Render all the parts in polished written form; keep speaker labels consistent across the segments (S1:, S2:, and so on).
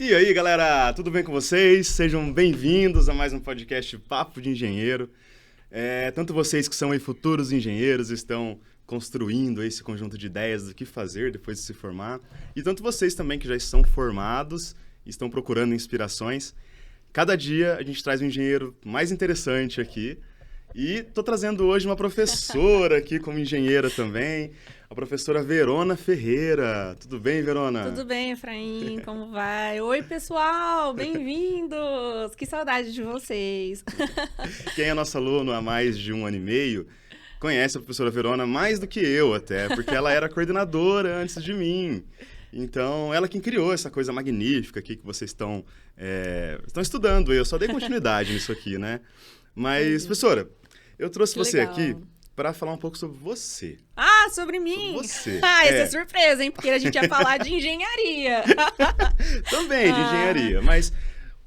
S1: E aí, galera, tudo bem com vocês? Sejam bem-vindos a mais um podcast Papo de Engenheiro. Tanto vocês que são aí futuros engenheiros, estão construindo esse conjunto de ideias do que fazer depois de se formar, e tanto vocês também que já estão formados e estão procurando inspirações. Cada dia a gente traz um engenheiro mais interessante aqui, e estou trazendo hoje uma professora aqui como engenheira também, a professora Verona Ferreira. Tudo bem, Verona?
S2: Tudo bem, Efraim, como vai? Oi, pessoal, bem-vindos! Que saudade de vocês!
S1: Quem é nosso aluno há mais de 1 ano e meio conhece a professora Verona mais do que eu até, porque ela era coordenadora antes de mim. Então, ela quem criou essa coisa magnífica aqui que vocês estão estudando. Eu só dei continuidade nisso aqui, né? Mas, professora, eu trouxe você aqui para falar um pouco sobre você.
S2: Ah, sobre mim?
S1: Sobre você.
S2: Essa é surpresa, hein? Porque a gente ia falar de engenharia.
S1: Também de engenharia, mas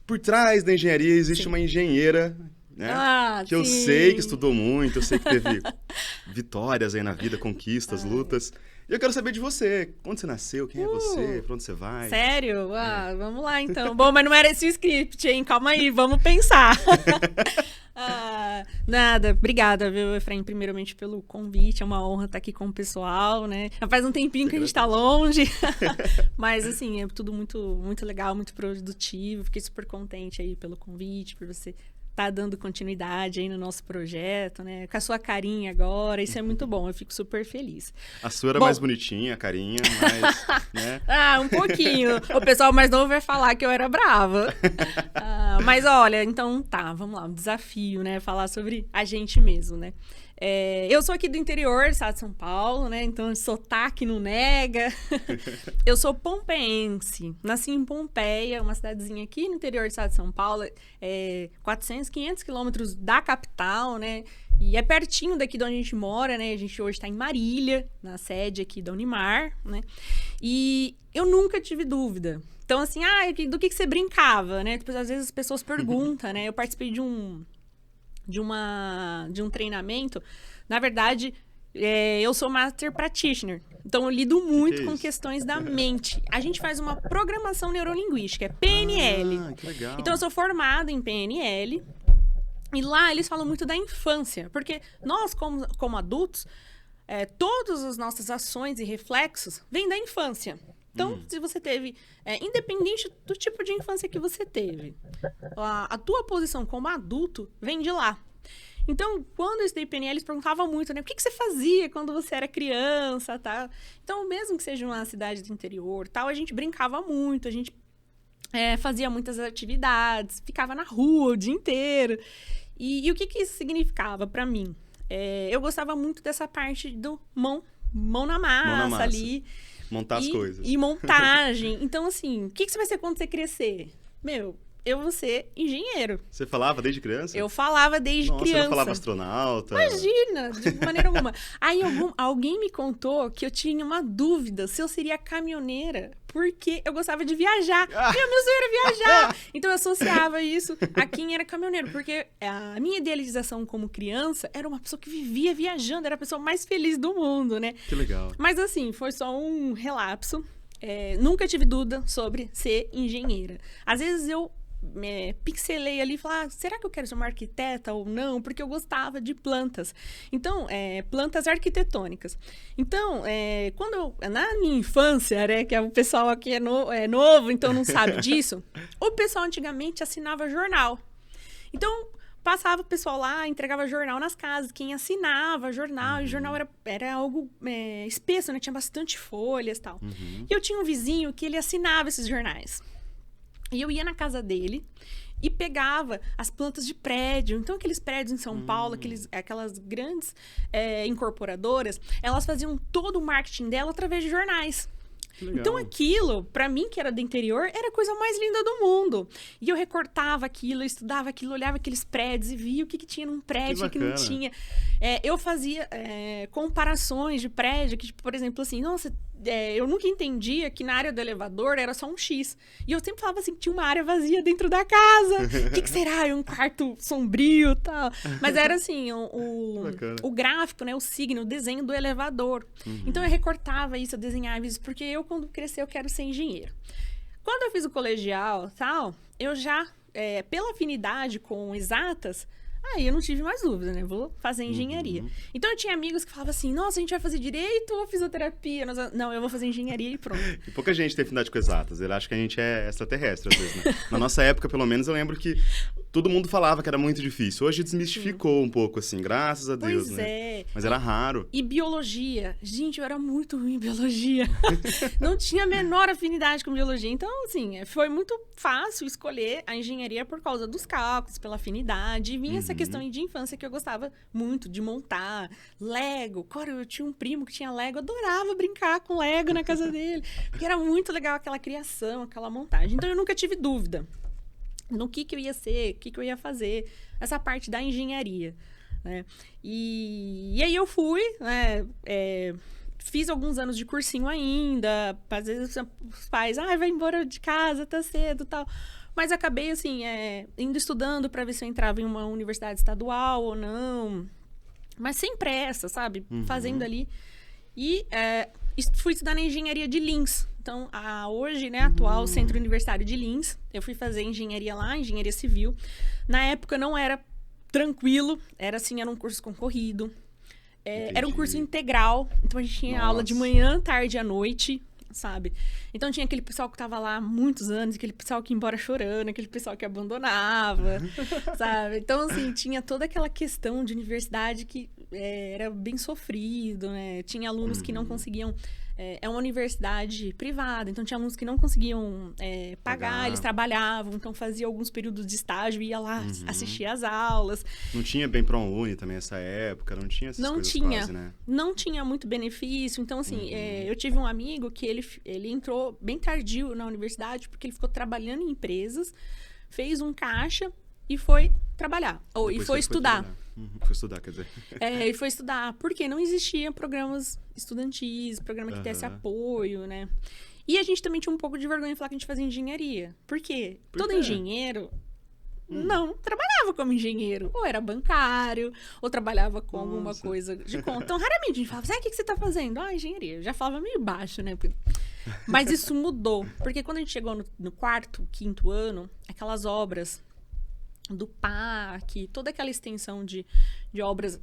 S1: por trás da engenharia existe uma engenheira, né? Que eu sei que estudou muito, eu sei que teve vitórias aí na vida, conquistas, lutas. E eu quero saber de você. Onde você nasceu? Quem é você? Pra onde você vai?
S2: Sério? Vamos lá, então. Bom, mas não era esse o script, hein? Calma aí, vamos pensar. Nada, obrigada, viu, Efraim, primeiramente pelo convite, é uma honra estar aqui com o pessoal, né? Faz um tempinho que a gente tá longe, mas assim, é tudo muito, muito legal, muito produtivo, fiquei super contente aí pelo convite, por você tá dando continuidade aí no nosso projeto, né? Com a sua carinha agora, isso é muito bom, eu fico super feliz.
S1: A sua era mais bonitinha, a carinha, mas, né?
S2: Um pouquinho. O pessoal mais novo vai falar que eu era brava. Mas olha, então tá, vamos lá, um desafio, né? Falar sobre a gente mesmo, né? Eu sou aqui do interior, estado de São Paulo, né? Então, sotaque não nega. Eu sou pompeense. Nasci em Pompeia, uma cidadezinha aqui no interior do estado de São Paulo. 400, 500 quilômetros da capital, né? E é pertinho daqui de onde a gente mora, né? A gente hoje está em Marília, na sede aqui da Unimar, né? E eu nunca tive dúvida. Então, assim, do que você brincava, né? Depois, às vezes as pessoas perguntam, né? Eu participei de um treinamento. Na verdade, eu sou Master Practitioner. Então, eu lido muito com questões da mente. A gente faz uma programação neurolinguística, é PNL.
S1: Que legal.
S2: Então, eu sou formada em PNL. E lá, eles falam muito da infância. Porque nós, como adultos, todas as nossas ações e reflexos vêm da infância. Então, se você teve, independente do tipo de infância que você teve, a tua posição como adulto vem de lá. Então, quando eu estudei PNL, eles perguntavam muito, né? O que você fazia quando você era criança, tá? Então, mesmo que seja uma cidade do interior, tal, a gente brincava muito, a gente fazia muitas atividades, ficava na rua o dia inteiro. E o que isso significava para mim? Eu gostava muito dessa parte do mão na massa ali.
S1: Montar as coisas.
S2: E montagem. Então, assim, o que você vai ser quando você crescer? Eu vou ser engenheiro.
S1: Você falava desde criança?
S2: Eu falava desde criança.
S1: Você não falava astronauta?
S2: Imagina, de maneira alguma. Aí alguém me contou que eu tinha uma dúvida se eu seria caminhoneira, porque eu gostava de viajar. Meu sonho era viajar. Então eu associava isso a quem era caminhoneiro, porque a minha idealização como criança era uma pessoa que vivia viajando, era a pessoa mais feliz do mundo, né?
S1: Que legal.
S2: Mas assim, foi só um relapso. Nunca tive dúvida sobre ser engenheira. Às vezes eu pixelei ali e falei, será que eu quero ser uma arquiteta ou não? Porque eu gostava de plantas. Então, plantas arquitetônicas. Então, na minha infância, né, que o pessoal aqui é novo, então não sabe disso, o pessoal antigamente assinava jornal. Então, passava o pessoal lá, entregava jornal nas casas, quem assinava jornal, e o jornal era algo espesso, né? Tinha bastante folhas e tal. E eu tinha um vizinho que ele assinava esses jornais. E eu ia na casa dele e pegava as plantas de prédio. Então, aqueles prédios em São Paulo, aquelas grandes incorporadoras, elas faziam todo o marketing dela através de jornais. Então, aquilo, pra mim, que era do interior, era a coisa mais linda do mundo. E eu recortava aquilo, eu estudava aquilo, olhava aqueles prédios e via o que tinha num prédio, o que não tinha. Eu fazia comparações de prédio, que, por exemplo, assim, nossa, eu nunca entendia que na área do elevador era só um X. E eu sempre falava assim, que tinha uma área vazia dentro da casa. O que será? Um quarto sombrio e tal. Mas era assim, o gráfico, né? O signo, o desenho do elevador. Então eu recortava isso, eu desenhava isso, porque eu, quando crescer, eu quero ser engenheiro. Quando eu fiz o colegial, tal, eu já, pela afinidade com exatas, aí eu não tive mais dúvida, né? Vou fazer engenharia. Então, eu tinha amigos que falavam assim, nossa, a gente vai fazer direito ou fisioterapia? Não, eu vou fazer engenharia e pronto.
S1: E pouca gente tem afinidade com exatas. Ele acha que a gente é extraterrestre, às vezes, né? Na nossa época, pelo menos, eu lembro que todo mundo falava que era muito difícil. Hoje desmistificou um pouco, assim, graças a Deus,
S2: Pois
S1: né?
S2: é.
S1: Mas era raro.
S2: E biologia. Gente, eu era muito ruim em biologia. Não tinha a menor afinidade com biologia. Então, assim, foi muito fácil escolher a engenharia por causa dos cálculos, pela afinidade. E vinha essa questão de infância que eu gostava muito de montar. Lego. Cara, eu tinha um primo que tinha Lego. Eu adorava brincar com Lego na casa dele. Porque era muito legal aquela criação, aquela montagem. Então, eu nunca tive dúvida no que eu ia ser, o que eu ia fazer. Essa parte da engenharia. Né? E aí eu fui, né? Fiz alguns anos de cursinho ainda, às vezes os pais, vai embora de casa, tá cedo, tal. Mas acabei, assim, indo estudando para ver se eu entrava em uma universidade estadual ou não. Mas sem pressa, sabe? Fazendo ali. E fui estudar na engenharia de Lins. Então, hoje, né, atual Centro Universitário de Lins. Eu fui fazer engenharia lá, engenharia civil. Na época não era tranquilo, era um curso concorrido. Era um curso integral, então a gente tinha aula de manhã, tarde e à noite, sabe? Então tinha aquele pessoal que tava lá há muitos anos, aquele pessoal que ia embora chorando, aquele pessoal que abandonava, sabe? Então, assim, tinha toda aquela questão de universidade que era bem sofrido, né? Tinha alunos que não conseguiam... É uma universidade privada, então tinha alunos que não conseguiam pagar, eles trabalhavam, então fazia alguns períodos de estágio, ia lá assistir às aulas.
S1: Não tinha bem ProUni também nessa época, não tinha essas coisas quase, né?
S2: Não tinha muito benefício, então assim, eu tive um amigo que ele entrou bem tardio na universidade, porque ele ficou trabalhando em empresas, fez um caixa e foi trabalhar, e foi estudar.
S1: Foi estudar, quer dizer.
S2: E foi estudar, porque não existiam programas estudantis, programa que desse apoio, né? E a gente também tinha um pouco de vergonha de falar que a gente fazia engenharia. Por quê? Todo engenheiro não trabalhava como engenheiro. Ou era bancário, ou trabalhava com alguma coisa de conta. Então, raramente a gente falava, o que você tá fazendo? Engenharia. Eu já falava meio baixo, né? Mas isso mudou. Porque quando a gente chegou no quarto, quinto ano, aquelas obras do PAC, toda aquela extensão de obras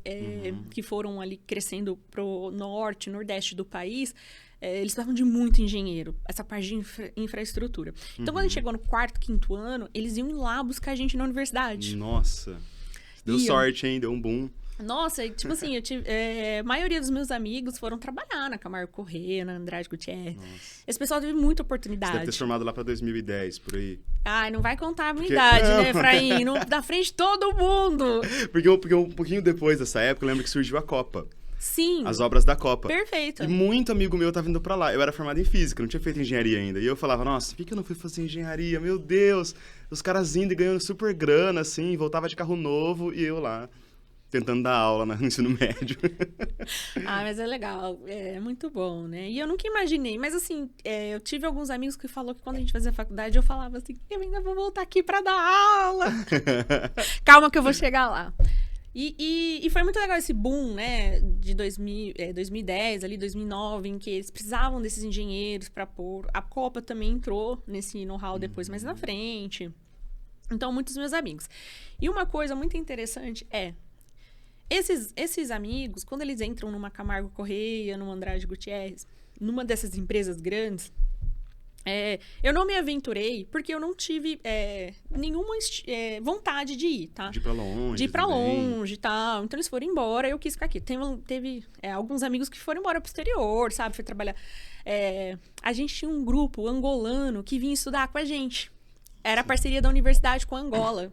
S2: que foram ali crescendo pro norte, nordeste do país, eles precisavam de muito engenheiro, essa parte de infraestrutura. Então, quando a gente chegou no quarto, quinto ano, eles iam lá buscar a gente na universidade.
S1: Nossa! Deu sorte, hein? Deu um boom.
S2: Nossa, tipo assim, a maioria dos meus amigos foram trabalhar na Camargo Corrêa, na Andrade Gutierrez. Nossa. Esse pessoal teve muita oportunidade.
S1: Você deve ter formado lá pra 2010, por aí.
S2: Não vai contar a minha idade, né, Efraim? Da frente de todo mundo.
S1: Porque um pouquinho depois dessa época, eu lembro que surgiu a Copa.
S2: Sim.
S1: As obras da Copa.
S2: Perfeito.
S1: E muito amigo meu tava indo pra lá. Eu era formado em física, não tinha feito engenharia ainda. E eu falava, nossa, por que eu não fui fazer engenharia? Meu Deus! Os caras indo e ganhando super grana, assim, voltava de carro novo e eu lá, tentando dar aula no ensino médio.
S2: Mas é legal, é muito bom, né? E eu nunca imaginei, mas assim, eu tive alguns amigos que falaram que quando a gente fazia faculdade, eu falava assim, eu ainda vou voltar aqui pra dar aula. Calma que eu vou chegar lá. E foi muito legal esse boom, né, de 2010, ali 2009, em que eles precisavam desses engenheiros para pôr. A Copa também entrou nesse know-how depois, mais na frente. Então, muitos meus amigos. E uma coisa muito interessante esses amigos, quando eles entram numa Camargo Corrêa, numa Andrade Gutierrez, numa dessas empresas grandes, eu não me aventurei porque eu não tive nenhuma vontade de ir, tá?
S1: De ir pra longe.
S2: De ir pra longe e tal. Então eles foram embora, eu quis ficar aqui. Teve alguns amigos que foram embora pro exterior, sabe? Foi trabalhar. A gente tinha um grupo angolano que vinha estudar com a gente. Era a parceria da universidade com a Angola.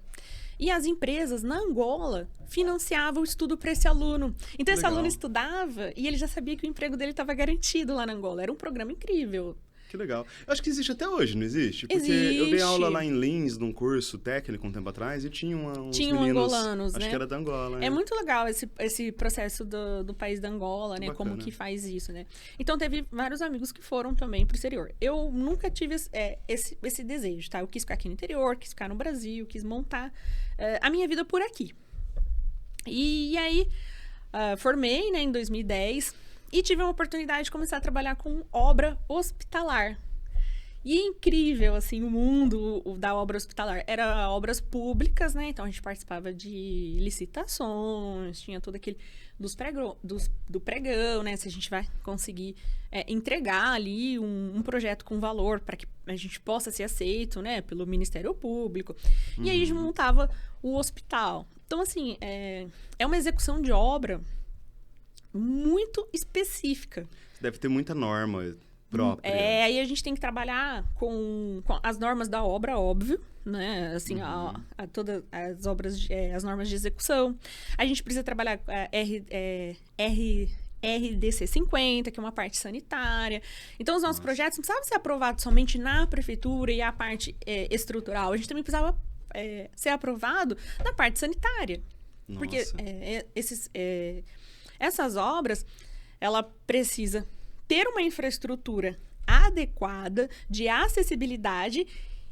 S2: E as empresas na Angola financiavam o estudo para esse aluno. Então, esse aluno estudava e ele já sabia que o emprego dele estava garantido lá na Angola. Era um programa incrível.
S1: Que legal. Eu acho que existe até hoje, não existe? Porque
S2: existe.
S1: Eu dei aula lá em Lins, num curso técnico um tempo atrás, e tinha uns meninos...
S2: angolanos,
S1: acho
S2: né?
S1: que era da Angola.
S2: É muito legal esse processo do país da Angola, né? Como que faz isso, né? Então, teve vários amigos que foram também pro exterior. Eu nunca tive esse desejo, tá? Eu quis ficar aqui no interior, quis ficar no Brasil, quis montar a minha vida por aqui. E aí, formei, né, em 2010... E tive uma oportunidade de começar a trabalhar com obra hospitalar. E é incrível, assim, o mundo da obra hospitalar. Era obras públicas, né? Então, a gente participava de licitações, tinha todo aquele... do pregão, né? Se a gente vai conseguir entregar ali um projeto com valor para que a gente possa ser aceito, né? Pelo Ministério Público. E aí, a gente montava o hospital. Então, assim, é uma execução de obra muito específica.
S1: Deve ter muita norma própria.
S2: Aí a gente tem que trabalhar com as normas da obra, óbvio, né? Assim, todas as obras, as normas de execução. A gente precisa trabalhar RDC 50, que é uma parte sanitária. Então, os nossos projetos não precisavam ser aprovados somente na prefeitura e a parte estrutural. A gente também precisava ser aprovado na parte sanitária.
S1: Nossa.
S2: Porque essas obras, ela precisa ter uma infraestrutura adequada, de acessibilidade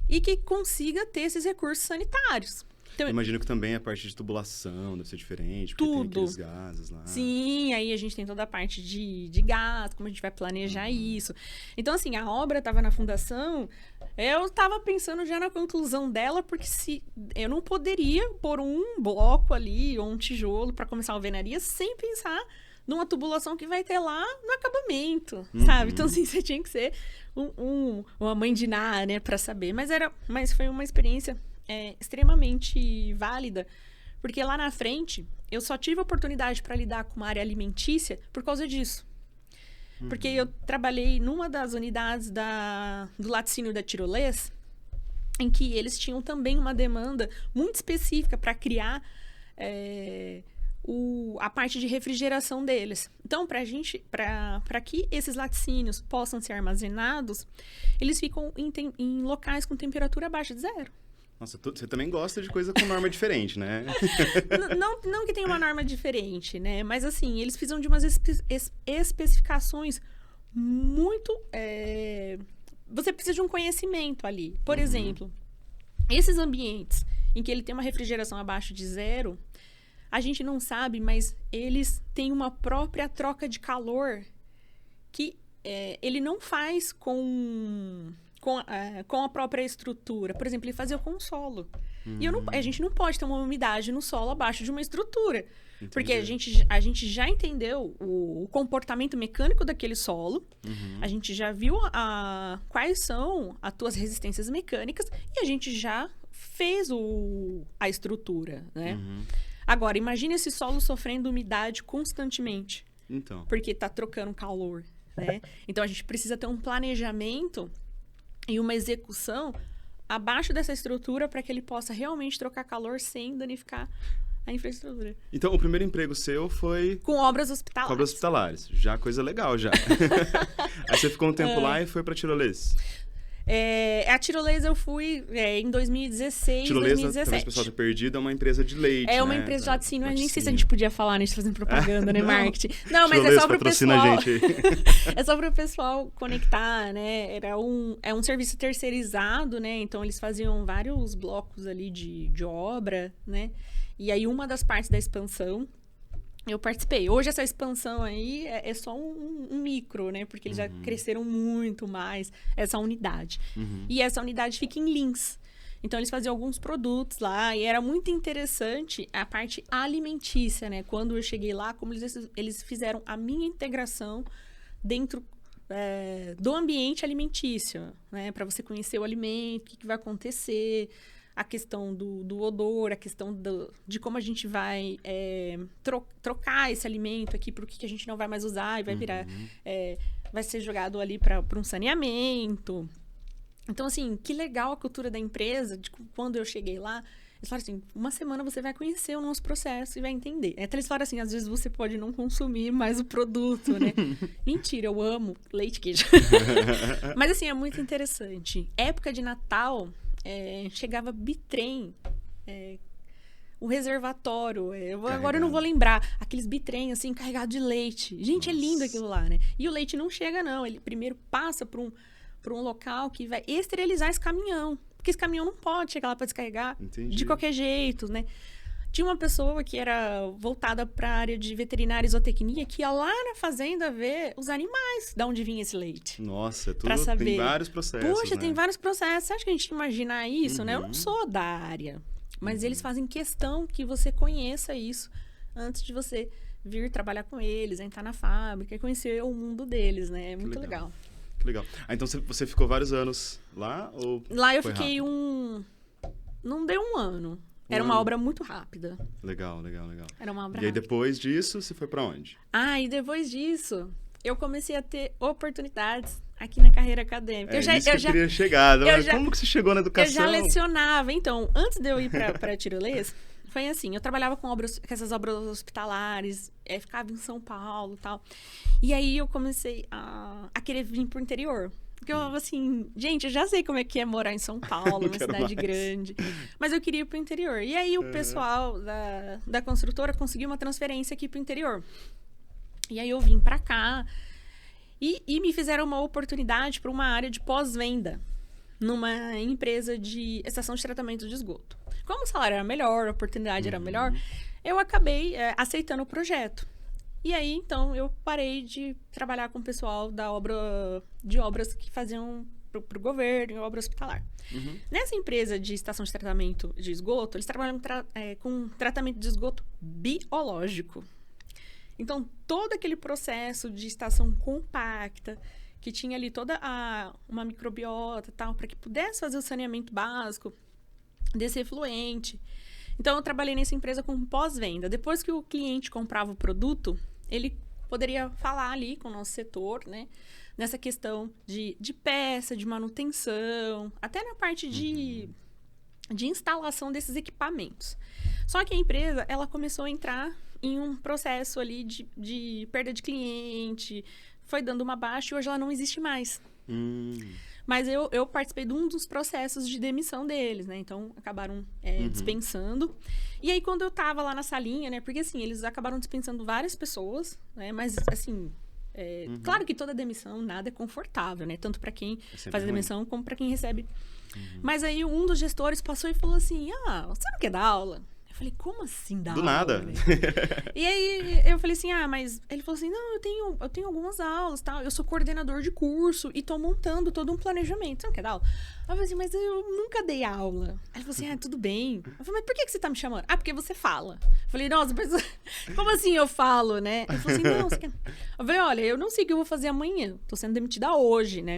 S2: e que consiga ter esses recursos sanitários. Então,
S1: imagino que também a parte de tubulação deve ser diferente, porque tem aqueles gases lá.
S2: Sim, aí a gente tem toda a parte de gás, como a gente vai planejar isso. Então, assim, a obra estava na fundação, eu estava pensando já na conclusão dela, porque se eu não poderia pôr um bloco ali ou um tijolo para começar a alvenaria sem pensar numa tubulação que vai ter lá no acabamento, sabe? Então, assim, você tinha que ser uma mãe de Ná, né, para saber. Mas foi uma experiência extremamente válida, porque lá na frente eu só tive a oportunidade para lidar com uma área alimentícia por causa disso. Porque eu trabalhei numa das unidades do laticínio da Tirolês, em que eles tinham também uma demanda muito específica para criar a parte de refrigeração deles. Então, para que esses laticínios possam ser armazenados, eles ficam em locais com temperatura abaixo de 0.
S1: Nossa, você também gosta de coisa com norma diferente, né?
S2: Não que tenha uma norma diferente, né? Mas, assim, eles precisam de umas especificações muito... Você precisa de um conhecimento ali. Por exemplo, esses ambientes em que ele tem uma refrigeração abaixo de 0... A gente não sabe, mas eles têm uma própria troca de calor que ele não faz com a própria estrutura. Por exemplo, ele fazia com o solo. E a gente não pode ter uma umidade no solo abaixo de uma estrutura. Entendi. Porque a gente já entendeu o comportamento mecânico daquele solo. A gente já viu quais são as tuas resistências mecânicas e a gente já fez a estrutura, né? Agora, imagine esse solo sofrendo umidade constantemente.
S1: Então.
S2: Porque está trocando calor, né? Então, a gente precisa ter um planejamento e uma execução abaixo dessa estrutura para que ele possa realmente trocar calor sem danificar a infraestrutura.
S1: Então, o primeiro emprego seu foi...
S2: Com obras hospitalares.
S1: Com obras hospitalares. Já coisa legal, já. Aí você ficou um tempo lá e foi para Tirolês.
S2: A Tirolês eu fui em 2016,
S1: Tirolês,
S2: 2017.
S1: talvez o pessoal tenha perdido, é uma empresa de leite,
S2: É uma empresa de laticínio, nem sei se a gente podia falar, né? Fazendo propaganda, né? Marketing. Não, mas
S1: Tirolês,
S2: é só pro pessoal...
S1: a gente.
S2: É só pro pessoal conectar, né? É um serviço terceirizado, né? Então, eles faziam vários blocos ali de obra, né? E aí, uma das partes da expansão, eu participei. Hoje, essa expansão aí é só um micro, né? Porque eles já cresceram muito mais, essa unidade. E essa unidade fica em Lins. Então, eles faziam alguns produtos lá. E era muito interessante a parte alimentícia, né? Quando eu cheguei lá, como eles fizeram a minha integração dentro do ambiente alimentício, né? Para você conhecer o alimento, o que vai acontecer... A questão do odor, a questão de como a gente vai trocar esse alimento aqui para o que a gente não vai mais usar e vai virar... vai ser jogado ali para um saneamento. Então, assim, que legal a cultura da empresa. Quando eu cheguei lá, eles falaram assim, uma semana você vai conhecer o nosso processo e vai entender. Até eles falaram assim, às vezes você pode não consumir mais o produto, né? Mentira, eu amo leite e queijo. Mas, assim, é muito interessante. Época de Natal... chegava bitrem, o reservatório, agora eu não vou lembrar, aqueles bitrem, assim, carregados de leite. Gente, Nossa. É lindo aquilo lá, né? E o leite não chega, não. Ele primeiro passa por um local que vai esterilizar esse caminhão. Porque esse caminhão não pode chegar lá para descarregar de qualquer jeito, né? Tinha uma pessoa que era voltada para a área de veterinária e zootecnia, que ia lá na fazenda ver os animais, de onde vinha esse leite.
S1: Nossa,
S2: Pra saber.
S1: Tem vários processos,
S2: Poxa,
S1: né?
S2: tem vários processos. Você acha que a gente imaginar isso, né? Eu não sou da área. Mas eles fazem questão que você conheça isso antes de você vir trabalhar com eles, entrar na fábrica e conhecer o mundo deles, né? É muito legal.
S1: Que legal. Então você ficou vários anos lá? Ou
S2: lá eu
S1: foi
S2: fiquei
S1: rápido?
S2: Não deu um ano. Era uma obra muito rápida.
S1: Legal.
S2: Era uma obra
S1: E aí
S2: rápida.
S1: depois disso, você foi pra onde?
S2: E depois disso, eu comecei a ter oportunidades aqui na carreira acadêmica.
S1: Isso que eu queria chegar. Como que você chegou na educação?
S2: Eu já lecionava. Então, antes de eu ir para Tirolês, foi assim, eu trabalhava com essas obras hospitalares, ficava em São Paulo e tal. E aí eu comecei a querer vir pro interior. Porque eu falava assim, gente, eu já sei como é que é morar em São Paulo, uma cidade grande. Mas eu queria ir pro interior. E aí o pessoal da construtora conseguiu uma transferência aqui pro interior. E aí eu vim pra cá e me fizeram uma oportunidade para uma área de pós-venda numa empresa de estação de tratamento de esgoto. Como o salário era melhor, a oportunidade era melhor, eu acabei aceitando o projeto. E aí, então, eu parei de trabalhar com o pessoal de obras que faziam para o governo, obra hospitalar. Nessa empresa de estação de tratamento de esgoto, eles trabalham com tratamento de esgoto biológico. Então, todo aquele processo de estação compacta, que tinha ali toda uma microbiota e tal, para que pudesse fazer o saneamento básico desse efluente. Então, eu trabalhei nessa empresa com pós-venda. Depois que o cliente comprava o produto, ele poderia falar ali com o nosso setor, né? Nessa questão de peça, de manutenção, até na parte de instalação desses equipamentos. Só que a empresa, ela começou a entrar em um processo ali de perda de cliente, foi dando uma baixa e hoje ela não existe mais. Mas eu participei de um dos processos de demissão deles, né? Então, acabaram dispensando. E aí, quando eu tava lá na salinha, né? Porque, assim, eles acabaram dispensando várias pessoas, né? Mas, assim, claro que toda demissão, nada é confortável, né? Tanto para quem faz a demissão, como para quem recebe. Mas aí, um dos gestores passou e falou assim, você não quer dar aula? Eu falei, como assim dar aula?
S1: Do nada.
S2: Né? E aí, eu falei assim, mas... Ele falou assim, não, eu tenho algumas aulas, tal. Eu sou coordenador de curso e tô montando todo um planejamento. Você não quer dar aula? Eu falei assim, mas eu nunca dei aula. Aí ele falou assim, tudo bem. Eu falei, mas por que você tá me chamando? Porque você fala. Eu falei, nossa, mas como assim eu falo, né? Ele falou assim, não, você quer... Eu falei, olha, eu não sei o que eu vou fazer amanhã. Tô sendo demitida hoje, né?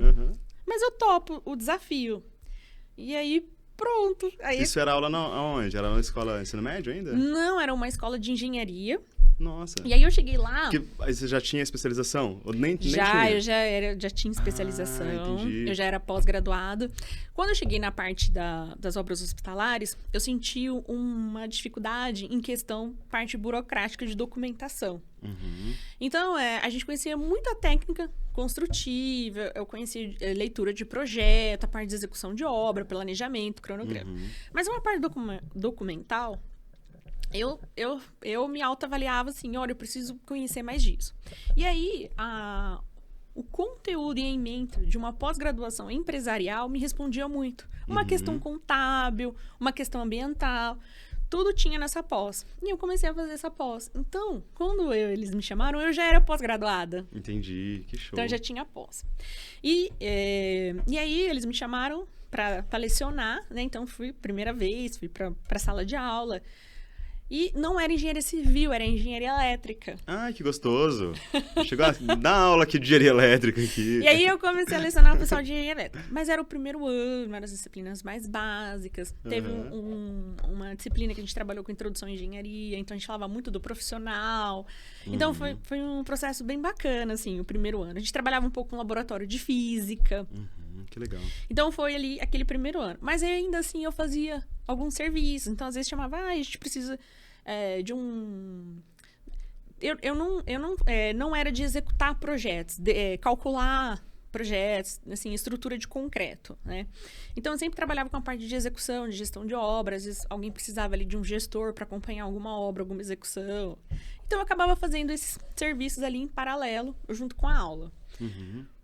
S2: Mas eu topo o desafio. E aí... Pronto. Aí...
S1: Isso era aula aonde? Era na escola ensino médio ainda?
S2: Não, era uma escola de engenharia.
S1: Nossa.
S2: E aí eu cheguei lá...
S1: Aí você já tinha especialização? Ou nem tinha?
S2: Eu já tinha especialização.
S1: Entendi.
S2: Eu já era pós-graduado. Quando eu cheguei na parte das obras hospitalares, eu senti uma dificuldade em questão parte burocrática de documentação. Então, a gente conhecia muita técnica construtiva, eu conhecia leitura de projeto, a parte de execução de obra, planejamento, cronograma. Mas uma parte documental, eu me autoavaliava assim, olha, eu preciso conhecer mais disso. E aí, o conteúdo e a ementa de uma pós-graduação empresarial me respondia muito. Uma questão contábil, uma questão ambiental... Tudo tinha nessa pós. E eu comecei a fazer essa pós. Então, quando eles me chamaram, eu já era pós-graduada.
S1: Entendi, que show.
S2: Então, eu já tinha pós. E aí, eles me chamaram para lecionar, né? Então, fui primeira vez, fui para a sala de aula. E não era engenharia civil, era engenharia elétrica.
S1: Ai, que gostoso. Chegou a dar aula aqui de engenharia elétrica aqui.
S2: E aí eu comecei a lecionar o pessoal de engenharia elétrica. Mas era o primeiro ano, eram as disciplinas mais básicas. Teve uma disciplina que a gente trabalhou com introdução à engenharia, então a gente falava muito do profissional. Então foi um processo bem bacana, assim, o primeiro ano. A gente trabalhava um pouco com laboratório de física.
S1: Que legal.
S2: Então foi ali aquele primeiro ano. Mas ainda assim eu fazia alguns serviços. Então às vezes chamava, a gente precisa de um... Eu não era de executar projetos, de calcular projetos, assim, estrutura de concreto, né? Então eu sempre trabalhava com a parte de execução, de gestão de obras. Às vezes alguém precisava ali de um gestor para acompanhar alguma obra, alguma execução. Então eu acabava fazendo esses serviços ali em paralelo, junto com a aula.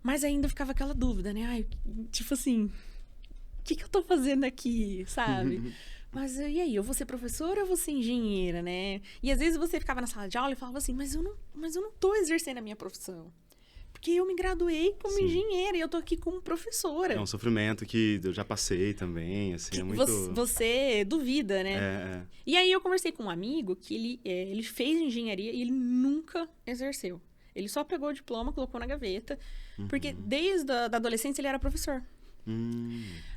S2: Mas ainda ficava aquela dúvida, né? Tipo assim, o que eu tô fazendo aqui, sabe? mas e aí, eu vou ser professora ou eu vou ser engenheira, né? E às vezes você ficava na sala de aula e falava assim, mas eu não tô exercendo a minha profissão. Porque eu me graduei como engenheira e eu tô aqui como professora.
S1: É um sofrimento que eu já passei também, assim, é muito...
S2: Você duvida, né?
S1: É.
S2: E aí eu conversei com um amigo que ele fez engenharia e ele nunca exerceu. Ele só pegou o diploma, colocou na gaveta, porque desde a da adolescência ele era professor.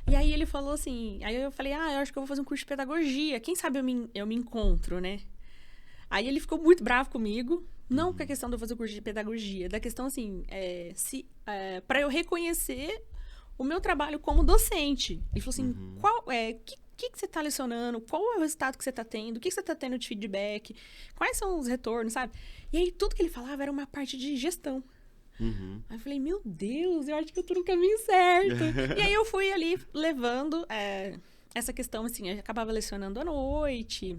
S2: E aí ele falou assim, aí eu falei, eu acho que eu vou fazer um curso de pedagogia, quem sabe eu me encontro, né? Aí ele ficou muito bravo comigo, não com a questão de eu fazer o curso de pedagogia, da questão assim, para eu reconhecer o meu trabalho como docente. Ele falou assim, que você está lecionando, qual é o resultado que você está tendo, o que você está tendo de feedback, quais são os retornos, sabe? E aí tudo que ele falava era uma parte de gestão. Aí eu falei, meu Deus, eu acho que eu tô no caminho certo. E aí eu fui ali levando essa questão, assim, eu acabava lecionando à noite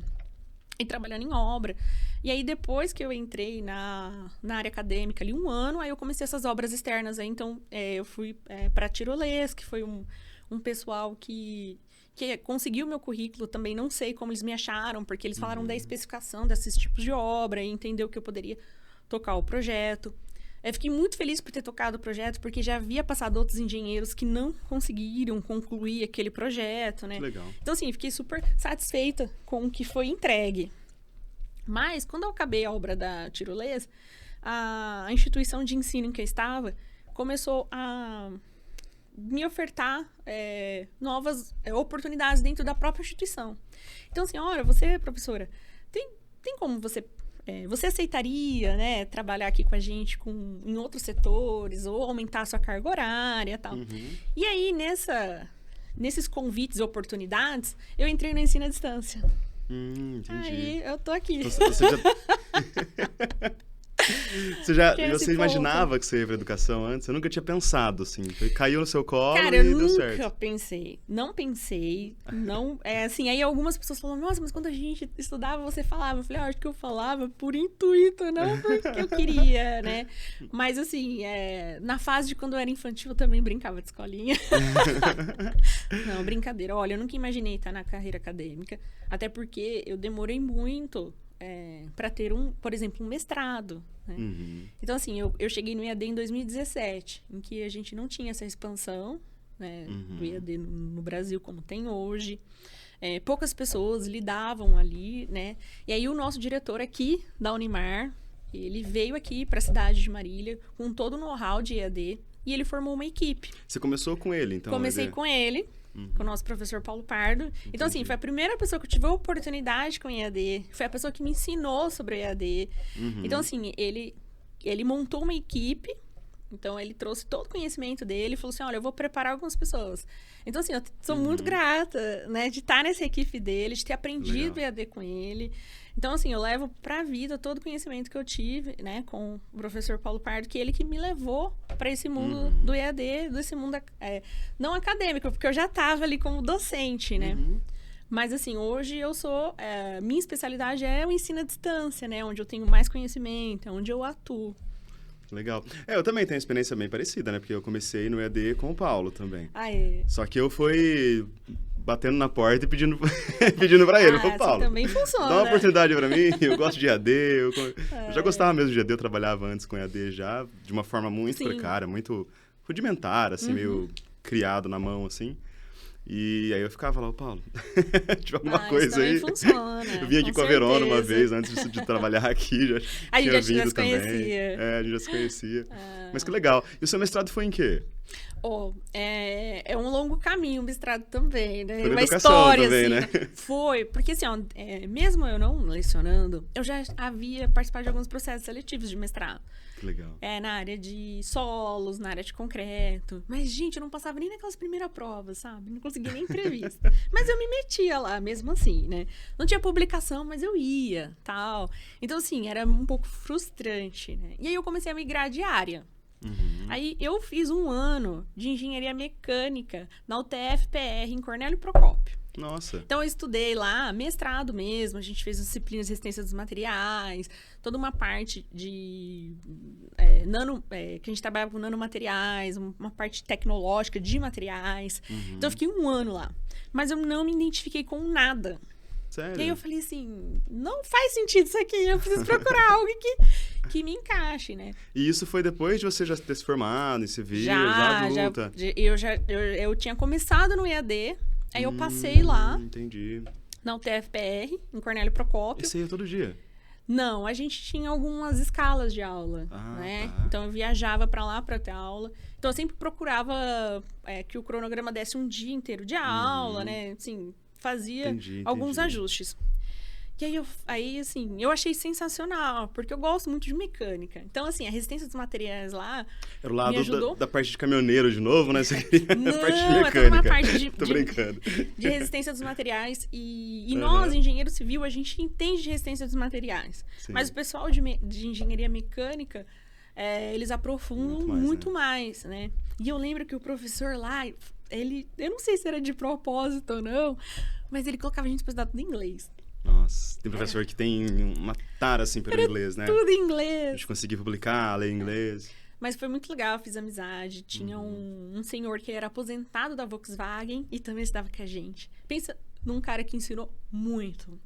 S2: e trabalhando em obra. E aí depois que eu entrei na área acadêmica ali 1 ano, aí eu comecei essas obras externas. Aí, então eu fui para Tirolês, que foi um pessoal que conseguiu meu currículo, também não sei como eles me acharam, porque eles falaram da especificação desses tipos de obra e entendeu que eu poderia tocar o projeto. Eu fiquei muito feliz por ter tocado o projeto, porque já havia passado outros engenheiros que não conseguiram concluir aquele projeto, né?
S1: Legal.
S2: Então, assim, fiquei super satisfeita com o que foi entregue. Mas, quando eu acabei a obra da Tirolês, a instituição de ensino em que eu estava começou a me ofertar novas oportunidades dentro da própria instituição. Então, assim, olha, você, professora, tem como você aceitaria, né, trabalhar aqui com a gente em outros setores ou aumentar a sua carga horária e tal? E aí, nesses convites e oportunidades, eu entrei no ensino à distância.
S1: Entendi.
S2: Aí, eu tô aqui.
S1: Você imaginava que você ia pra educação antes? Eu nunca tinha pensado, assim. Caiu no seu colo.
S2: Cara,
S1: e
S2: eu
S1: deu
S2: nunca
S1: certo.
S2: pensei. Não pensei. Não, assim, aí algumas pessoas falam, nossa, mas quando a gente estudava, você falava. Eu falei, acho que eu falava por intuito, não porque eu queria, né? Mas, assim, na fase de quando eu era infantil, eu também brincava de escolinha. Não, brincadeira. Olha, eu nunca imaginei estar na carreira acadêmica. Até porque eu demorei muito para ter, por exemplo, um mestrado. Né? Então, assim, eu cheguei no EAD em 2017, em que a gente não tinha essa expansão, né, do EAD no Brasil como tem hoje. Poucas pessoas lidavam ali, né? E aí o nosso diretor aqui da Unimar, ele veio aqui para a cidade de Marília com todo o know-how de EAD e ele formou uma equipe.
S1: Você começou com ele, então?
S2: Comecei com ele. Com o nosso professor Paulo Pardo. Entendi. Então, assim, foi a primeira pessoa que eu tive a oportunidade com o EAD. Foi a pessoa que me ensinou sobre o EAD. Então, assim, ele montou uma equipe. Então, ele trouxe todo o conhecimento dele e falou assim, olha, eu vou preparar algumas pessoas. Então, assim, eu sou muito grata, né, de estar nessa equipe dele, de ter aprendido o EAD com ele. Então, assim, eu levo pra vida todo o conhecimento que eu tive, né, com o professor Paulo Pardo, que é ele que me levou para esse mundo do EAD, desse mundo não acadêmico, porque eu já estava ali como docente, né? Mas, assim, hoje eu sou... minha especialidade é o ensino à distância, né? Onde eu tenho mais conhecimento, é onde eu atuo.
S1: Legal. Eu também tenho uma experiência bem parecida, né? Porque eu comecei no EAD com o Paulo também.
S2: Só
S1: que eu fui batendo na porta e pedindo pra ele. Falei, Paulo,
S2: também funciona.
S1: Dá uma oportunidade pra mim, eu gosto de EAD. Eu já gostava mesmo de EAD, eu trabalhava antes com EAD já, de uma forma muito precária, muito rudimentar, assim, meio criado na mão, assim. E aí eu ficava lá, Paulo, tipo alguma coisa aí.
S2: Funciona,
S1: eu vim aqui com a Verona uma vez, antes de trabalhar aqui, já
S2: a gente
S1: tinha
S2: já
S1: vindo
S2: se
S1: também.
S2: conhecia.
S1: A gente já se conhecia. Mas que legal. E o seu mestrado foi em quê?
S2: É um longo caminho, o mestrado também, né?
S1: Foi
S2: uma
S1: educação
S2: história,
S1: também,
S2: assim.
S1: né?
S2: Foi, porque assim, mesmo eu não lecionando, eu já havia participado de alguns processos seletivos de mestrado.
S1: Que legal.
S2: Na área de solos, na área de concreto. Mas, gente, eu não passava nem naquelas primeiras provas, sabe? Não conseguia nem entrevista. Mas eu me metia lá, mesmo assim, né? Não tinha publicação, mas eu ia, tal. Então, assim, era um pouco frustrante, né? E aí eu comecei a migrar de área. Aí eu fiz 1 ano de engenharia mecânica na UTF-PR em Cornélio Procópio.
S1: Nossa.
S2: Então, eu estudei lá, mestrado mesmo, a gente fez disciplinas de resistência dos materiais, toda uma parte de que a gente trabalhava com nanomateriais, uma parte tecnológica de materiais. Então, eu fiquei 1 ano lá. Mas eu não me identifiquei com nada.
S1: Sério?
S2: E aí eu falei assim, não faz sentido isso aqui, eu preciso procurar algo que me encaixe, né?
S1: E isso foi depois de você já ter se formado em civil, já adulta?
S2: Eu tinha começado no EAD, aí eu passei lá,
S1: entendi.
S2: na UTFPR, em Cornélio Procópio.
S1: Esse aí é todo dia?
S2: Não, a gente tinha algumas escalas de aula, né?
S1: Tá.
S2: Então, eu viajava pra lá pra ter aula. Então, eu sempre procurava que o cronograma desse um dia inteiro de aula, né? Assim, fazia alguns ajustes. E aí, assim, eu achei sensacional, porque eu gosto muito de mecânica. Então, assim, a resistência dos materiais lá
S1: era o lado
S2: me ajudou.
S1: Da parte de caminhoneiro de novo, né? Você queria
S2: Não,
S1: a parte de
S2: é
S1: mecânica.
S2: toda uma parte
S1: Tô brincando.
S2: de resistência dos materiais. E nós, engenheiro civil, a gente entende de resistência dos materiais.
S1: Sim.
S2: Mas o pessoal de engenharia mecânica, eles aprofundam muito mais, né? E eu lembro que o professor lá, eu não sei se era de propósito ou não, mas ele colocava a gente para estudar tudo em inglês.
S1: Nossa, tem professor que tem uma tara, assim, pelo inglês, né?
S2: Tudo em inglês.
S1: A gente conseguia publicar, ler inglês.
S2: Mas foi muito legal, fiz amizade. Tinha um senhor que era aposentado da Volkswagen e também estudava com a gente. Pensa num cara que ensinou muito.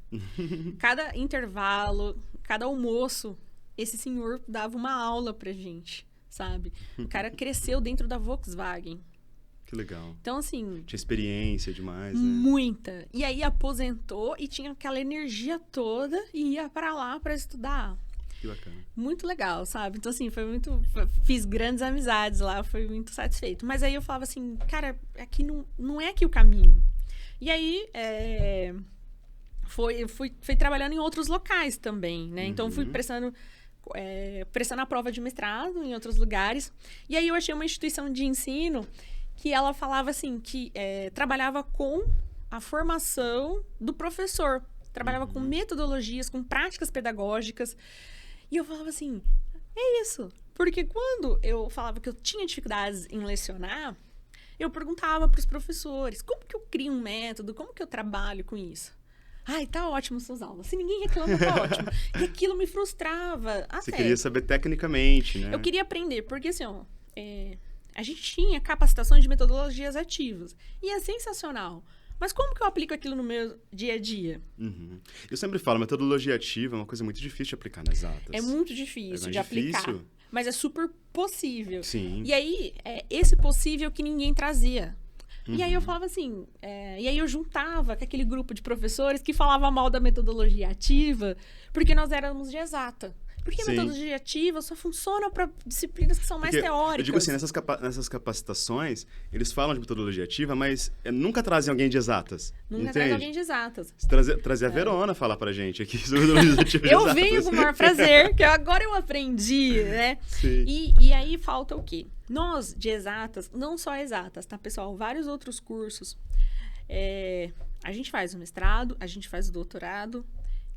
S2: Cada intervalo, cada almoço, esse senhor dava uma aula pra gente, sabe? O cara cresceu dentro da Volkswagen.
S1: Que legal.
S2: Então, assim...
S1: Tinha experiência demais, né?
S2: Muita. E aí, aposentou e tinha aquela energia toda e ia pra lá pra estudar.
S1: Que bacana.
S2: Muito legal, sabe? Então, assim, foi muito... Fiz grandes amizades lá, foi muito satisfeito. Mas aí eu falava assim, cara, aqui não é aqui o caminho. E aí, fui trabalhando em outros locais também, né? Então, fui prestando a prova de mestrado em outros lugares. E aí, eu achei uma instituição de ensino que ela falava assim, que trabalhava com a formação do professor. Trabalhava com metodologias, com práticas pedagógicas. E eu falava assim, é isso. Porque quando eu falava que eu tinha dificuldades em lecionar, eu perguntava para os professores, como que eu crio um método? Como que eu trabalho com isso? Ai, tá ótimo suas aulas. Se ninguém reclama, tá ótimo. E aquilo me frustrava.
S1: Você queria saber tecnicamente, né?
S2: Eu queria aprender, porque assim, a gente tinha capacitações de metodologias ativas. E é sensacional. Mas como que eu aplico aquilo no meu dia a dia?
S1: Eu sempre falo, metodologia ativa é uma coisa muito difícil de aplicar nas exatas.
S2: É muito difícil de aplicar. Mas é super possível.
S1: Sim.
S2: E aí, esse possível que ninguém trazia. E aí eu falava assim... e aí eu juntava com aquele grupo de professores que falava mal da metodologia ativa, porque nós éramos de exata. Porque a metodologia ativa só funciona para disciplinas que são mais teóricas. Eu
S1: digo assim, nessas capacitações, eles falam de metodologia ativa, mas nunca trazem alguém de exatas.
S2: Nunca trazem alguém de exatas.
S1: Trazer a Verona falar pra gente aqui sobre metodologia ativa de
S2: eu
S1: exatas.
S2: venho com o maior prazer, que agora eu aprendi, né?
S1: Sim.
S2: E aí falta o quê? Nós, de exatas, não só exatas, tá, pessoal? Vários outros cursos. A gente faz o mestrado, a gente faz o doutorado.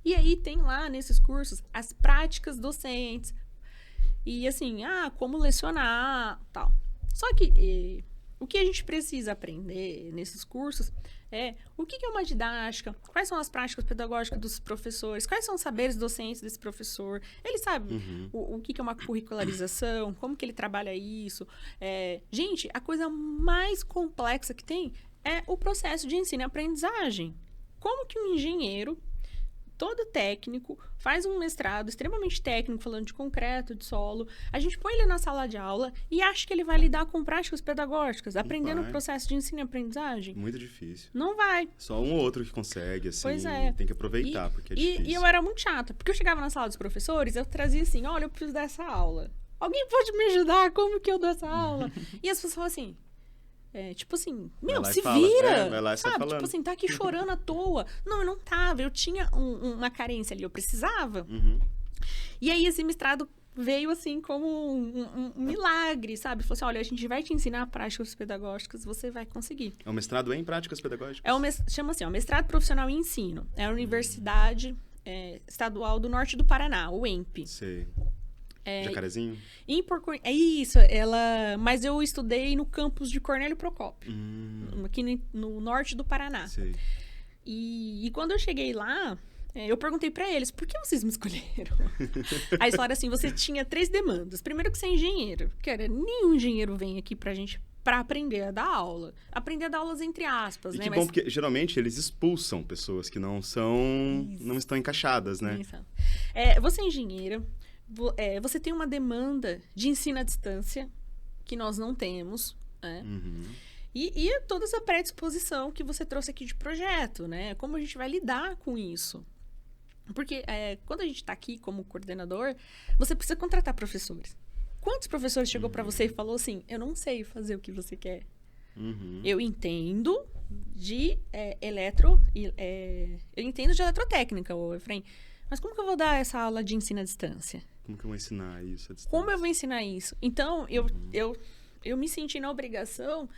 S2: E aí tem lá, nesses cursos, as práticas docentes. E assim, como lecionar, tal. Só que o que a gente precisa aprender nesses cursos é o que é uma didática, quais são as práticas pedagógicas dos professores, quais são os saberes docentes desse professor. Ele sabe o que é uma curricularização, como que ele trabalha isso. Gente, a coisa mais complexa que tem é o processo de ensino e aprendizagem. Como que um engenheiro todo técnico, faz um mestrado extremamente técnico, falando de concreto, de solo. A gente põe ele na sala de aula e acha que ele vai lidar com práticas pedagógicas, aprendendo o processo de ensino e aprendizagem.
S1: Muito difícil.
S2: Não vai.
S1: Só um ou outro que consegue, assim.
S2: Pois é.
S1: Tem que aproveitar, porque é difícil.
S2: E eu era muito chata, porque eu chegava na sala dos professores, eu trazia assim, olha, eu preciso dessa aula. Alguém pode me ajudar? Como que eu dou essa aula? E as pessoas falam assim... tipo assim, se vira,
S1: vai lá e sai
S2: sabe?
S1: falando.
S2: Tipo assim, tá aqui chorando à toa. Não, eu não tava, eu tinha uma carência ali, eu precisava. E aí esse mestrado veio assim como um milagre, sabe? Falou assim, olha, a gente vai te ensinar práticas pedagógicas, você vai conseguir.
S1: É um mestrado em práticas pedagógicas?
S2: Chama assim, mestrado profissional em ensino. É a Universidade Estadual do Norte do Paraná, o EMP.
S1: Sei. Jacarezinho?
S2: É isso, mas eu estudei no campus de Cornélio Procópio, aqui no norte do Paraná.
S1: Sei.
S2: E quando eu cheguei lá, eu perguntei pra eles, por que vocês me escolheram? Aí eles falaram assim, você tinha 3 demandas. Primeiro que você é engenheiro, nenhum engenheiro vem aqui pra gente pra aprender a dar aula. Aprender a dar aulas entre aspas,
S1: e
S2: né?
S1: Que bom, porque geralmente eles expulsam pessoas que não estão encaixadas, né?
S2: Isso. Você é engenheira, você tem uma demanda de ensino à distância, que nós não temos, né? E toda essa predisposição que você trouxe aqui de projeto, né? Como a gente vai lidar com isso? Porque quando a gente está aqui como coordenador, você precisa contratar professores. Quantos professores chegou para você e falou assim, eu não sei fazer o que você quer? Eu entendo de eu entendo de eletrotécnica, Efraim, mas como que eu vou dar essa aula de ensino à distância?
S1: Como que eu vou ensinar isso à distância?
S2: Como eu vou ensinar isso? Então, eu me senti na obrigação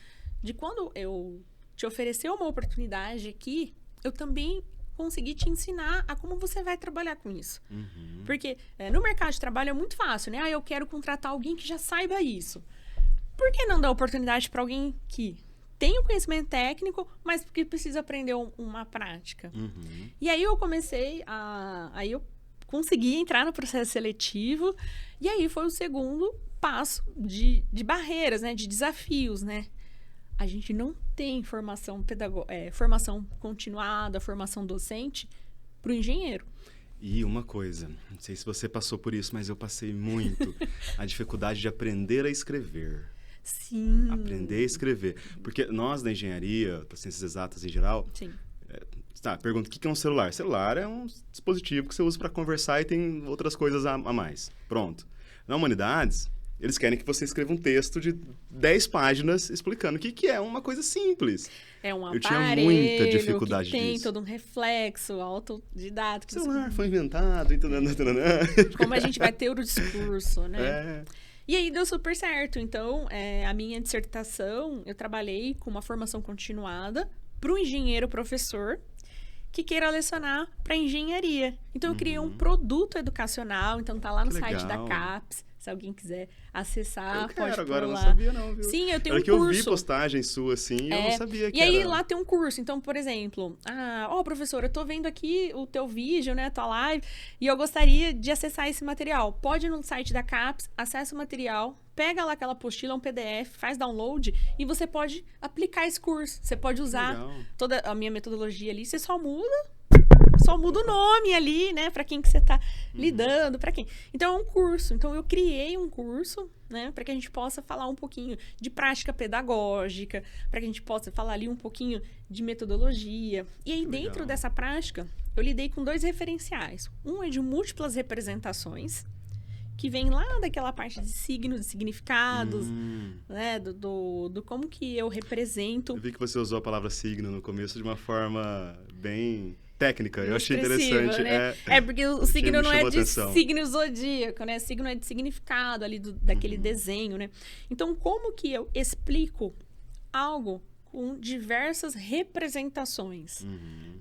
S2: de quando eu te oferecer uma oportunidade aqui, eu também conseguir te ensinar a como você vai trabalhar com isso. Porque no mercado de trabalho é muito fácil, né? Eu quero contratar alguém que já saiba isso. Por que não dar oportunidade para alguém que tem o conhecimento técnico, mas que precisa aprender uma prática? E aí eu comecei aí eu consegui entrar no processo seletivo, e aí foi o segundo passo de barreiras, né? De desafios, né? A gente não tem formação formação continuada, formação docente para o engenheiro.
S1: E uma coisa, não sei se você passou por isso, mas eu passei muito. A dificuldade de aprender a escrever.
S2: Sim.
S1: Aprender a escrever. Porque nós, da engenharia, das ciências exatas em geral...
S2: Sim.
S1: Pergunta, o que é um celular? Celular é um dispositivo que você usa para conversar e tem outras coisas a mais. Pronto. Na humanidades... Eles querem que você escreva um texto de 10 páginas explicando o que é uma coisa simples.
S2: É um
S1: Eu tinha muita
S2: aparelho
S1: dificuldade
S2: que tem
S1: disso.
S2: todo um reflexo autodidático.
S1: O celular foi inventado.
S2: Como a gente vai ter o discurso, né? E aí deu super certo. Então, a minha dissertação, eu trabalhei com uma formação continuada para o engenheiro professor que queira lecionar para engenharia. Então, eu criei um produto educacional. Então, tá lá no site da CAPES. Se alguém quiser acessar,
S1: eu quero,
S2: pode
S1: agora
S2: por lá.
S1: Eu não sabia não, viu?
S2: Sim, eu tenho
S1: Era
S2: um
S1: que
S2: curso.
S1: Eu vi postagem sua assim, eu não sabia que
S2: E aí
S1: era...
S2: lá tem um curso. Então, por exemplo, professor, eu tô vendo aqui o teu vídeo, né, tua live, e eu gostaria de acessar esse material. Pode ir no site da CAPES, acessa o material, pega lá aquela apostila, um PDF, faz download e você pode aplicar esse curso. Você pode usar toda a minha metodologia ali, você só muda o nome ali, né? Para quem que você tá lidando, para quem. Então, é um curso. Então, eu criei um curso, né? Para que a gente possa falar um pouquinho de prática pedagógica, para que a gente possa falar ali um pouquinho de metodologia. E aí, dentro dessa prática, eu lidei com 2 referenciais. Um é de múltiplas representações, que vem lá daquela parte de signos, de significados, né? Do como que eu represento.
S1: Eu vi que você usou a palavra signo no começo de uma forma bem... técnica, eu achei
S2: expressiva,
S1: interessante.
S2: Né? Porque o signo não é de
S1: atenção.
S2: signo zodíaco, né? Signo é de significado ali daquele desenho, né? Então, como que eu explico algo com diversas representações?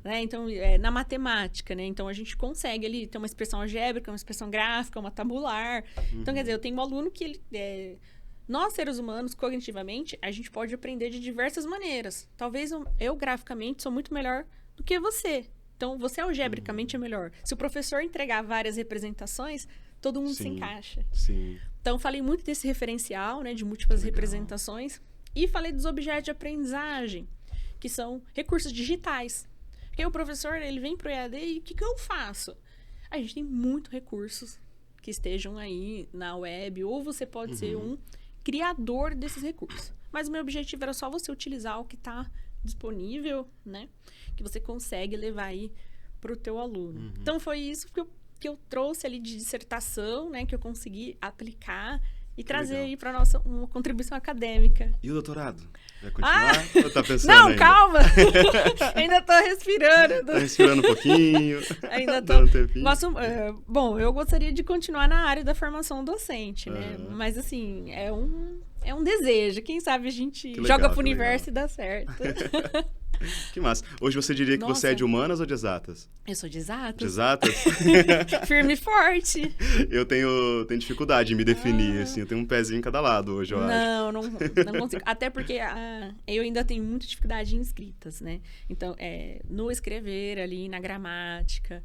S2: Né? Então, na matemática, né? Então, a gente consegue ali ter uma expressão algébrica, uma expressão gráfica, uma tabular. Então, quer dizer, eu tenho um aluno que ele... Nós, seres humanos, cognitivamente, a gente pode aprender de diversas maneiras. Talvez eu graficamente, sou muito melhor do que você. Então, você algebricamente é melhor. Se o professor entregar várias representações, todo mundo se encaixa.
S1: Sim.
S2: Então, falei muito desse referencial, né, de múltiplas representações. E falei dos objetos de aprendizagem, que são recursos digitais. Porque o professor, ele vem para o EAD e o que eu faço? A gente tem muitos recursos que estejam aí na web, ou você pode ser um criador desses recursos. Mas o meu objetivo era só você utilizar o que está disponível, né? Que você consegue levar aí para o teu aluno. Então, foi isso que eu trouxe ali de dissertação, né? Que eu consegui aplicar e trazer aí para nossa uma contribuição acadêmica.
S1: E o doutorado? Vai continuar? Ou tá pensando
S2: não,
S1: ainda?
S2: calma! Ainda tô respirando.
S1: Tá respirando um pouquinho.
S2: Ainda tô... Bom, eu gostaria de continuar na área da formação docente, né? Mas, assim, é um desejo. Quem sabe a gente joga pro universo e dá certo.
S1: Que massa. Hoje você diria que
S2: Nossa.
S1: você é de humanas ou de exatas?
S2: Eu sou de exatas.
S1: De exatas?
S2: Firme e forte.
S1: Eu tenho dificuldade em me definir, assim. Eu tenho um pezinho em cada lado hoje, eu acho.
S2: Não consigo. Até porque eu ainda tenho muita dificuldade em escritas, né? Então, no escrever ali, na gramática,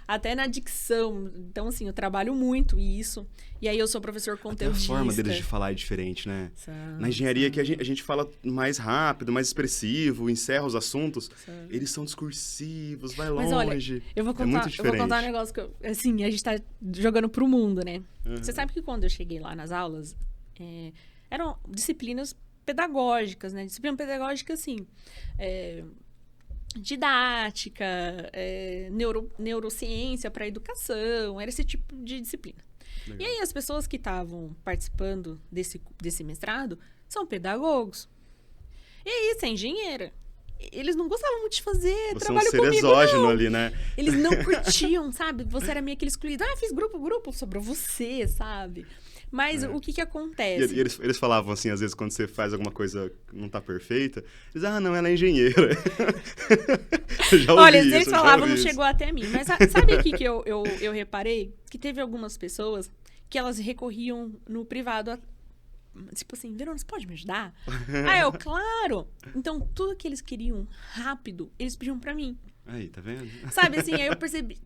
S2: até na dicção. Então, assim, eu trabalho muito isso. E aí eu sou professor conteudista.
S1: A forma deles de falar é diferente, né? Na engenharia que a gente fala mais rápido, mais expressivo, encerra os assuntos. Eles são discursivos, vai longe.
S2: Mas olha, eu vou contar um negócio que assim, a gente tá jogando pro mundo, né? Você sabe que quando eu cheguei lá nas aulas, eram disciplinas pedagógicas, né? Disciplina pedagógica, assim, didática, neurociência para educação, era esse tipo de disciplina. Legal. E aí as pessoas que estavam participando desse mestrado são pedagogos. E aí, você é engenheira. Eles não gostavam muito de fazer trabalho comigo, não. Você é um ser exógeno ali,
S1: né?
S2: Eles não curtiam, sabe? Você era meio aquele excluído. Fiz grupo, sobrou você, sabe? Mas o que acontece?
S1: E eles falavam assim, às vezes, quando você faz alguma coisa que não tá perfeita, eles não, ela é engenheira. Já ouvi
S2: Olha,
S1: isso,
S2: eles falavam, não chegou até mim. Mas sabe o que eu reparei? Que teve algumas pessoas que elas recorriam no privado tipo assim, Verona, você pode me ajudar? Claro! Então, tudo que eles queriam rápido, eles pediam pra mim.
S1: Aí, tá vendo?
S2: Sabe, assim, aí eu percebi...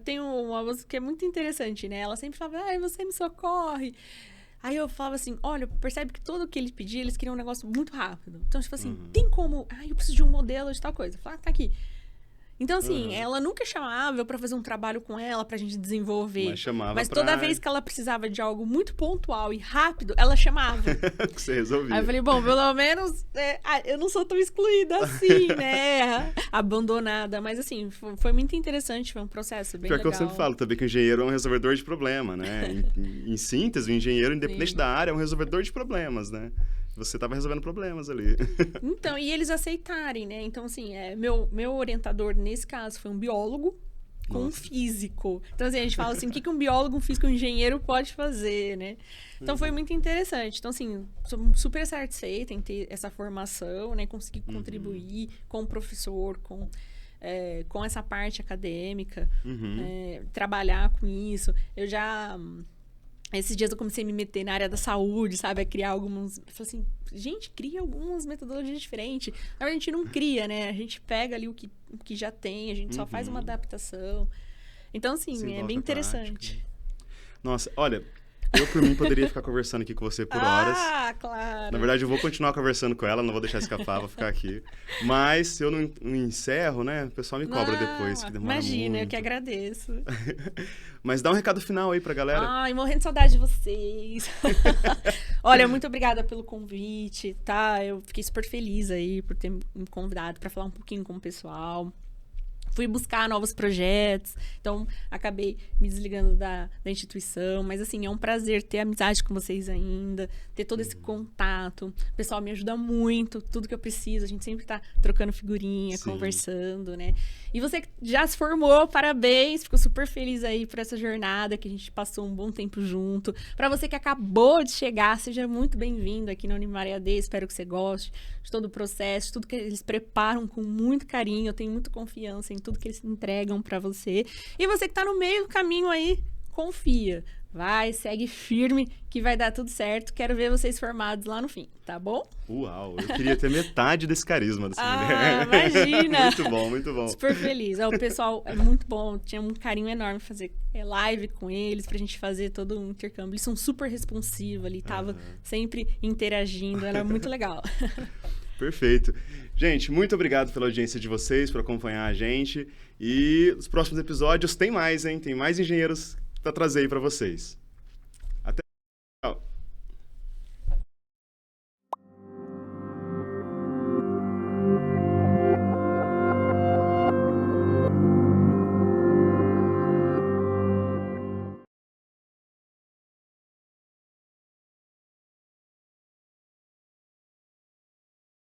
S2: Tem uma moça que é muito interessante, né? Ela sempre falava, você me socorre. Aí eu falava assim, olha, percebe que tudo que eles pediam, eles queriam um negócio muito rápido. Então, tipo assim, tem como... eu preciso de um modelo de tal coisa. Eu falava, tá aqui. Então, assim, ela nunca chamava eu pra fazer um trabalho com ela, pra gente desenvolver. Mas toda vez que ela precisava de algo muito pontual e rápido, ela chamava.
S1: Que você resolvia.
S2: Aí eu falei, bom, pelo menos eu não sou tão excluída assim, né? Abandonada. Mas, assim, foi muito interessante, foi um processo bem legal.
S1: Que eu sempre falo também que o engenheiro é um resolvedor de problema, né? Em síntese, o engenheiro, independente da área, é um resolvedor de problemas, né? Você estava resolvendo problemas ali.
S2: Então, e eles aceitarem, né? Então, assim, meu orientador, nesse caso, foi um biólogo com um físico. Então, assim, a gente fala assim, o que um biólogo, um físico, um engenheiro pode fazer, né? Então, foi muito interessante. Então, assim, sou super satisfeita em ter essa formação, né? Conseguir contribuir com o professor, com essa parte acadêmica, trabalhar com isso. Esses dias eu comecei a me meter na área da saúde, sabe? A criar alguns... Eu falei assim, gente, cria algumas metodologias diferentes. Na verdade, a gente não cria, né? A gente pega ali o que já tem, a gente só faz uma adaptação. Então, assim, é bem interessante.
S1: Nossa, olha... Eu, por mim, poderia ficar conversando aqui com você por horas.
S2: Claro.
S1: Na verdade, eu vou continuar conversando com ela, não vou deixar escapar, vou ficar aqui. Mas, se eu não encerro, né, o pessoal me cobra depois, que demora
S2: imagina,
S1: muito.
S2: Eu que agradeço.
S1: Mas dá um recado final aí pra galera.
S2: Morrendo de saudade de vocês. Olha, muito obrigada pelo convite, tá? Eu fiquei super feliz aí por ter me convidado pra falar um pouquinho com o pessoal. Fui buscar novos projetos, então acabei me desligando da instituição, mas assim, é um prazer ter amizade com vocês ainda, ter todo esse contato, o pessoal me ajuda muito, tudo que eu preciso, a gente sempre tá trocando figurinha, conversando, né? E você que já se formou, parabéns, fico super feliz aí por essa jornada, que a gente passou um bom tempo junto. Para você que acabou de chegar, seja muito bem-vindo aqui na Unimaria AD, espero que você goste de todo o processo, de tudo que eles preparam com muito carinho, eu tenho muita confiança em tudo que eles entregam para você. E você que tá no meio do caminho aí, confia. Vai, segue firme, que vai dar tudo certo. Quero ver vocês formados lá no fim, tá bom?
S1: Uau, eu queria ter metade desse carisma dessa mulher.
S2: Imagina!
S1: Muito bom, muito bom.
S2: Super feliz. O pessoal é muito bom, tinha um carinho enorme fazer live com eles, pra gente fazer todo um intercâmbio. Eles são super responsivos ali, tava sempre interagindo, era muito legal.
S1: Perfeito. Gente, muito obrigado pela audiência de vocês, por acompanhar a gente. E os próximos episódios tem mais, hein? Tem mais engenheiros para trazer aí para vocês.